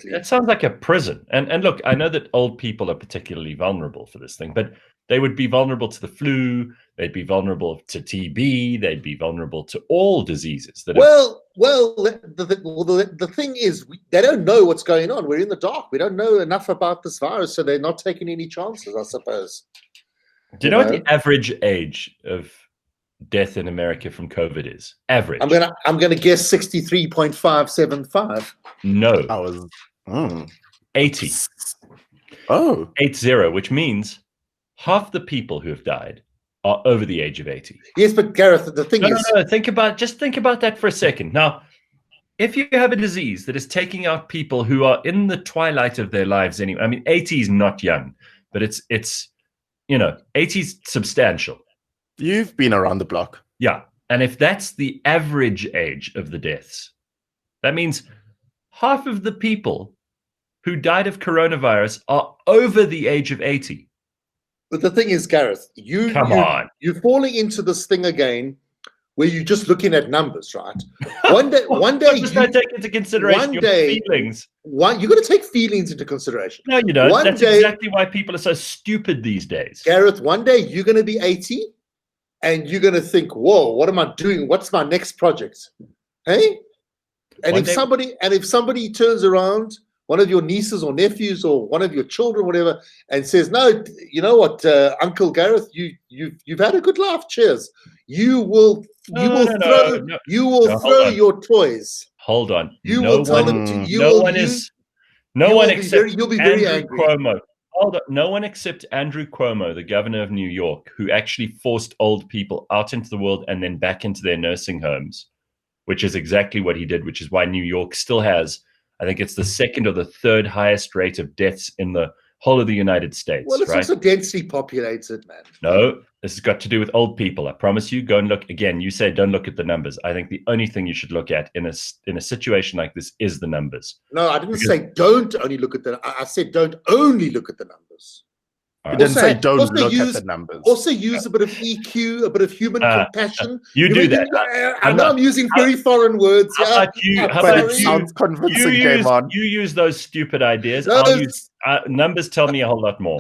exactly. It sounds like a prison. And look, I know that old people are particularly vulnerable for this thing, but they would be vulnerable to the flu. They'd be vulnerable to TB. They'd be vulnerable to all diseases. The thing is, they don't know what's going on. We're in the dark. We don't know enough about this virus, so they're not taking any chances, I suppose. Do you know what the average age of death in America from COVID is? Average. I'm gonna guess 63.575. No. I was 80. Oh. 80, which means half the people who have died are over the age of 80. Yes, but Gareth, the thing is... No, think about that for a second. Now, if you have a disease that is taking out people who are in the twilight of their lives anyway, I mean, 80 is not young, but it's 80 is substantial. You've been around the block. Yeah. And if that's the average age of the deaths, that means half of the people who died of coronavirus are over the age of 80. But the thing is, Gareth, you're falling into this thing again where you're just looking at numbers, right? One day you take into consideration your feelings. You're going to take feelings into consideration. No, you don't. That's exactly why people are so stupid these days. Gareth, one day you're going to be 80 and you're going to think, whoa, what am I doing? What's my next project? Hey? And if somebody turns around, one of your nieces or nephews or one of your children, whatever, and says, "No, you know what, Uncle Gareth, you've had a good life. Cheers." You will throw your toys. Hold on. You'll be very angry. Cuomo. Hold on. No one except Andrew Cuomo, the governor of New York, who actually forced old people out into the world and then back into their nursing homes, which is exactly what he did, which is why New York still has, I think it's the second or the third highest rate of deaths in the whole of the United States. Well, it's also densely populated, man. No, this has got to do with old people. I promise you. Go and look again. You say don't look at the numbers. I think the only thing you should look at in a situation like this is the numbers. No, I didn't say don't only look at the. I said don't only look at the numbers. You didn't say don't look at the numbers. Also use a bit of EQ, a bit of human compassion. You do that. I know I'm using very foreign words. But it sounds convincing, Game On. You use those stupid ideas. Numbers tell me a whole lot more.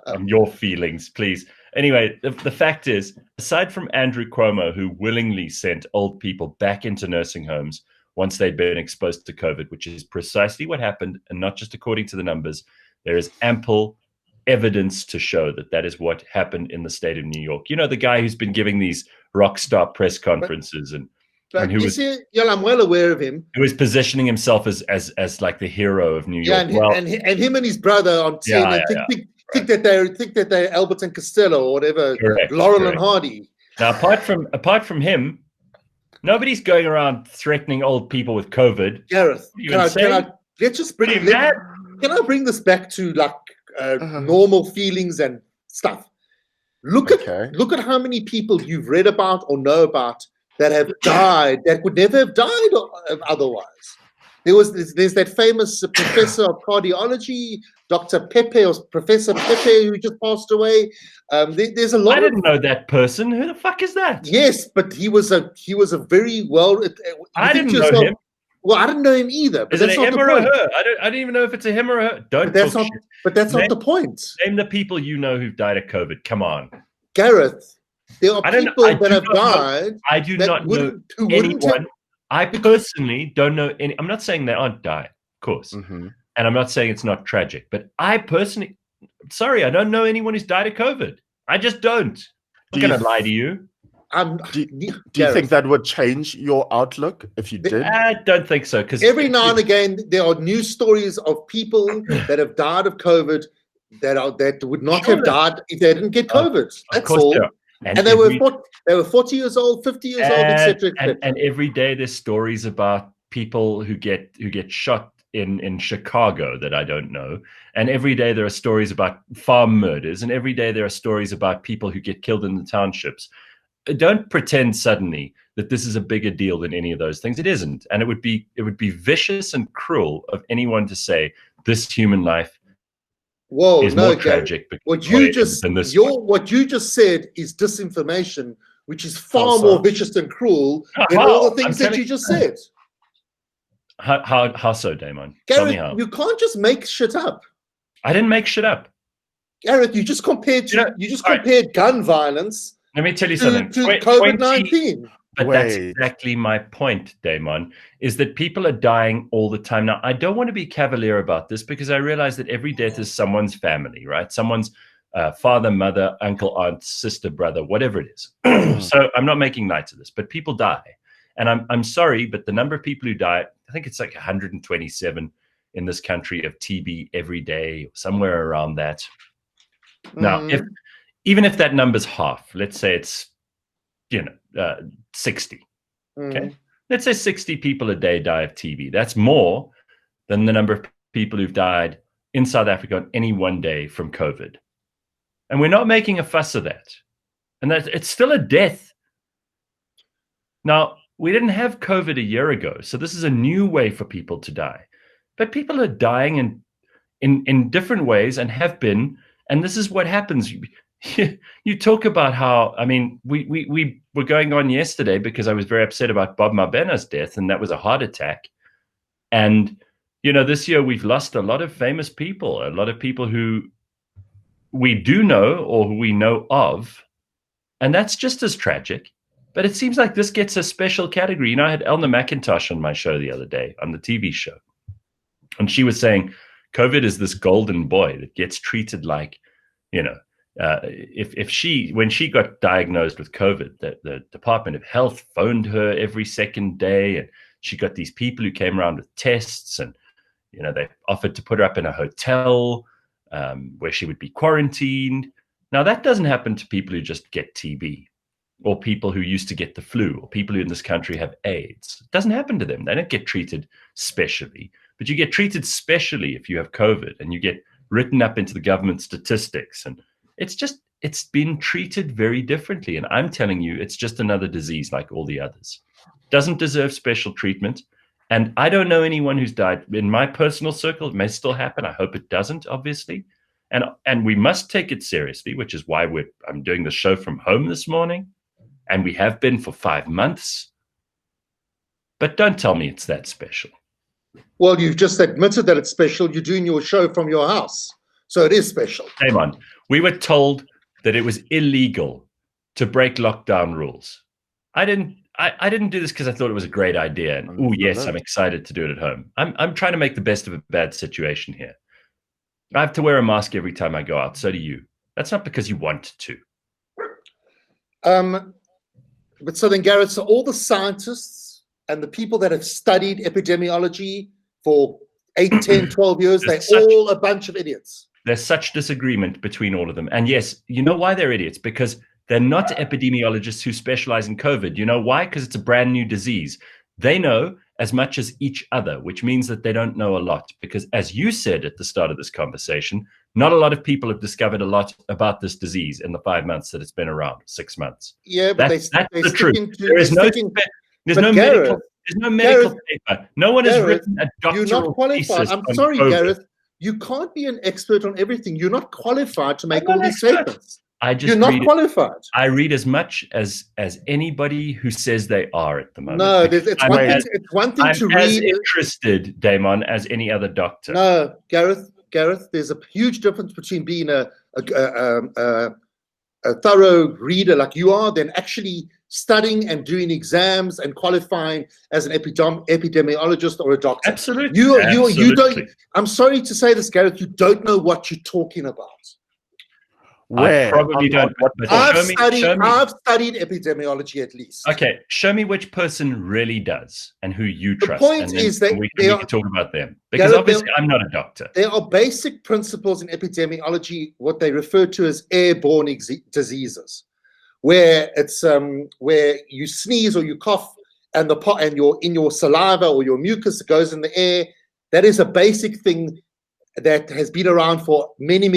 And your feelings, please. Anyway, the fact is, aside from Andrew Cuomo, who willingly sent old people back into nursing homes once they'd been exposed to COVID, which is precisely what happened, and not just according to the numbers, there is ample evidence to show that is what happened in the state of New York. You know, the guy who's been giving these rock star press conferences and who was, I'm well aware of him. Who was positioning himself as like the hero of New York. Yeah, and him and his brother on CNN think that they're Albert and Costello or whatever, Laurel and Hardy. Now, apart from him, nobody's going around threatening old people with COVID. Gareth, can I bring this back to like normal feelings and stuff? Look at how many people you've read about or know about that have died that would never have died otherwise. There's that famous professor of cardiology, Dr. Pepe or Professor Pepe, who just passed away. There's a lot. I didn't know that person. Who the fuck is that? Yes, but he was a very well. I didn't know him. Well, I didn't know him either. But is it a him or a her? I don't even know if it's a him or a her. But that's not the point. Name the people you know who've died of COVID. Come on, Gareth. There are people that have died. I do not know anyone. I personally don't know any. I'm not saying they aren't dying, of course, and I'm not saying it's not tragic. But I personally, sorry, I don't know anyone who's died of COVID. I just don't. I'm going to lie to you. Do you think that would change your outlook if you did? I don't think so. Because every now and again, there are news stories of people that have died of COVID that would not have died if they didn't get COVID. That's all. And they were 40 years old, 50 years old, etc. And every day there's stories about people who get shot in Chicago that I don't know. And every day there are stories about farm murders, and every day there are stories about people who get killed in the townships. Don't pretend suddenly that this is a bigger deal than any of those things. It isn't. And it would be vicious and cruel of anyone to say this human life is more tragic. What you just said is disinformation, which is far more vicious and cruel than all the things that you just said. How so, Damon? Gareth, Tell me how. You can't just make shit up. I didn't make shit up. Gareth, you just compared gun violence. Let me tell you something. To COVID-19. But that's exactly my point, Damon, is that people are dying all the time. Now, I don't want to be cavalier about this because I realize that every death is someone's family, right? Someone's father, mother, uncle, aunt, sister, brother, whatever it is. So I'm not making light of this, but people die. And I'm sorry, but the number of people who die, I think it's like 127 in this country of TB every day, somewhere around that. Now, even if that number's half, let's say it's 60. Okay, let's say 60 people a day die of TB. That's more than the number of people who've died in South Africa on any one day from COVID. And we're not making a fuss of that. And that it's still a death. Now, we didn't have COVID a year ago, so this is a new way for people to die. But people are dying in different ways and have been. And this is what happens. You talk about how, I mean, we were going on yesterday because I was very upset about Bob Mabena's death, and that was a heart attack. And, this year we've lost a lot of famous people, a lot of people who we do know or who we know of. And that's just as tragic. But it seems like this gets a special category. I had Elna McIntosh on my show the other day, on the TV show. And she was saying, COVID is this golden boy that gets treated like, when she got diagnosed with COVID, the Department of Health phoned her every second day, and she got these people who came around with tests, and they offered to put her up in a hotel where she would be quarantined. Now that doesn't happen to people who just get TB, or people who used to get the flu, or people who in this country have AIDS. It doesn't happen to them. They don't get treated specially, but you get treated specially if you have COVID, and you get written up into the government statistics. And it's been treated very differently. And I'm telling you, it's just another disease like all the others. Doesn't deserve special treatment. And I don't know anyone who's died in my personal circle. It may still happen. I hope it doesn't, obviously. And we must take it seriously, which is why I'm doing the show from home this morning. And we have been for 5 months. But don't tell me it's that special. Well, you've just admitted that it's special. You're doing your show from your house. So it is special. Damon, we were told that it was illegal to break lockdown rules. I didn't do this because I thought it was a great idea. And oh yes, I'm excited to do it at home. I'm trying to make the best of a bad situation here. I have to wear a mask every time I go out. So do you. That's not because you want to. But so then, Gareth, so all the scientists and the people that have studied epidemiology for 8, 10, 12 years, they're all a bunch of idiots. There's such disagreement between all of them. And yes, you know why they're idiots? Because they're not epidemiologists who specialize in COVID. You know why? Because it's a brand new disease. They know as much as each other, which means that they don't know a lot. Because as you said at the start of this conversation, not a lot of people have discovered a lot about this disease in the 5 months that it's been around, 6 months. Yeah, but that's the truth. There's no medical paper. No one has written a doctoral You're not qualified. thesis I'm on sorry, COVID. Gareth. You can't be an expert on everything. You're not qualified to make all these statements. You're not qualified. I read as much as anybody who says they are at the moment. No, it's one thing to read. I'm as interested, Damon, as any other doctor. No, Gareth, there's a huge difference between being a thorough reader like you are, than actually studying and doing exams and qualifying as an epidemiologist or a doctor. Absolutely. You don't. I'm sorry to say this, Gareth. You don't know what you're talking about. I probably don't. I've studied epidemiology at least. Okay, show me which person really does and who you trust. The point is that we can talk about them, because obviously I'm not a doctor. There are basic principles in epidemiology, what they refer to as airborne diseases, where it's where you sneeze or you cough and your saliva or your mucus goes in the air. That is a basic thing that has been around for many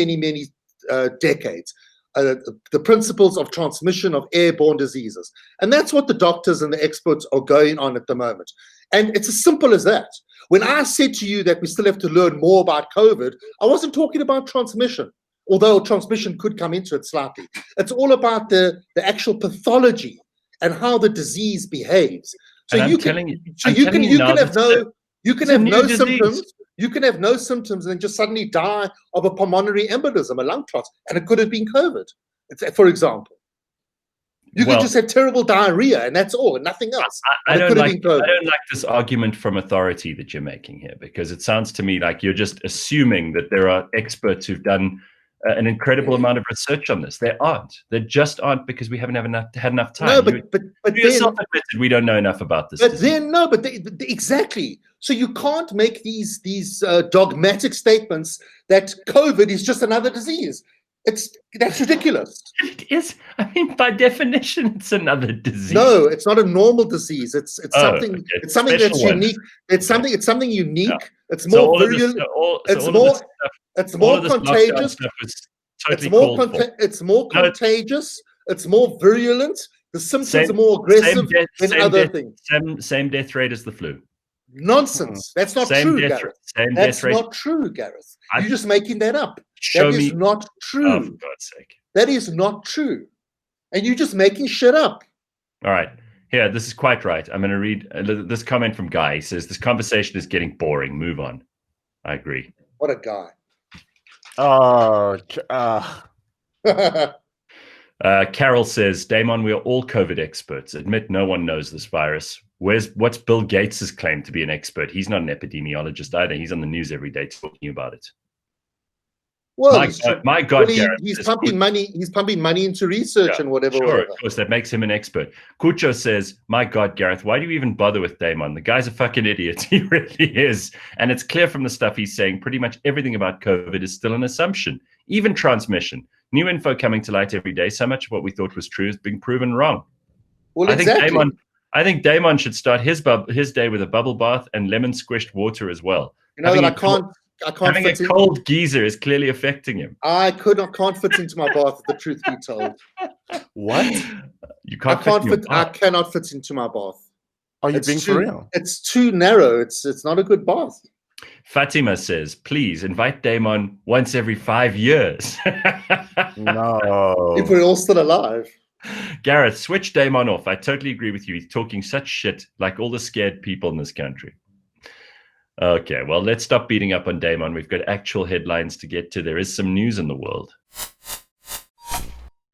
decades. The principles of transmission of airborne diseases, and that's what the doctors and the experts are going on at the moment. And it's as simple as that. When I said to you that we still have to learn more about COVID, I wasn't talking about transmission, although transmission could come into it slightly. It's all about the actual pathology and how the disease behaves. So you can have You can have no symptoms. You can have no symptoms and then just suddenly die of a pulmonary embolism, a lung clot, and it could have been COVID, for example. You could just have terrible diarrhea, and that's all, and nothing else. I don't like this argument from authority that you're making here, because it sounds to me like you're just assuming that there are experts who've done an incredible amount of research on this. There aren't. There just aren't, because we haven't had enough time. No, but you yourself admitted we don't know enough about this. But then, exactly. So you can't make these dogmatic statements that COVID is just another disease. That's ridiculous. It is. I mean, by definition, it's another disease. No, it's not a normal disease. It's something. Okay. It's something that's unique. It's something unique. Yeah. It's more virulent. It's more contagious. It's more contagious. It's more virulent. The symptoms are more aggressive than other things. Same death rate as the flu. Nonsense. That's not true, Gareth. That's not true, Gareth. You're just making that up. That is not true. Oh, for God's sake. That is not true. And you're just making shit up. All right. Here, this is quite right. I'm going to read this comment from Guy. He says, this conversation is getting boring. Move on. I agree. What a guy. Carol says, Damon, we are all COVID experts. Admit no one knows this virus. What's Bill Gates' claim to be an expert? He's not an epidemiologist either. He's on the news every day talking about it. Well, my God, Gareth, he's pumping money. He's pumping money into research and whatever. Sure, of course, that makes him an expert. Cucho says, "My God, Gareth, why do you even bother with Damon? The guy's a fucking idiot. He really is. And it's clear from the stuff he's saying. Pretty much everything about COVID is still an assumption, even transmission. New info coming to light every day. So much of what we thought was true is being proven wrong." Well, exactly. I think Damon should start his day with a bubble bath and lemon squished water as well. You know that I can't. Having a cold geyser is clearly affecting him. I can't fit into my bath, if the truth be told. What? You can't I cannot fit into my bath. Are you being for real? It's too narrow. It's not a good bath. Fatima says, please invite Damon once every 5 years. No. If we're all still alive. Gareth, switch Damon off. I totally agree with you. He's talking such shit like all the scared people in this country. Okay, well, let's stop beating up on Damon. We've got actual headlines to get to. There is some news in the world.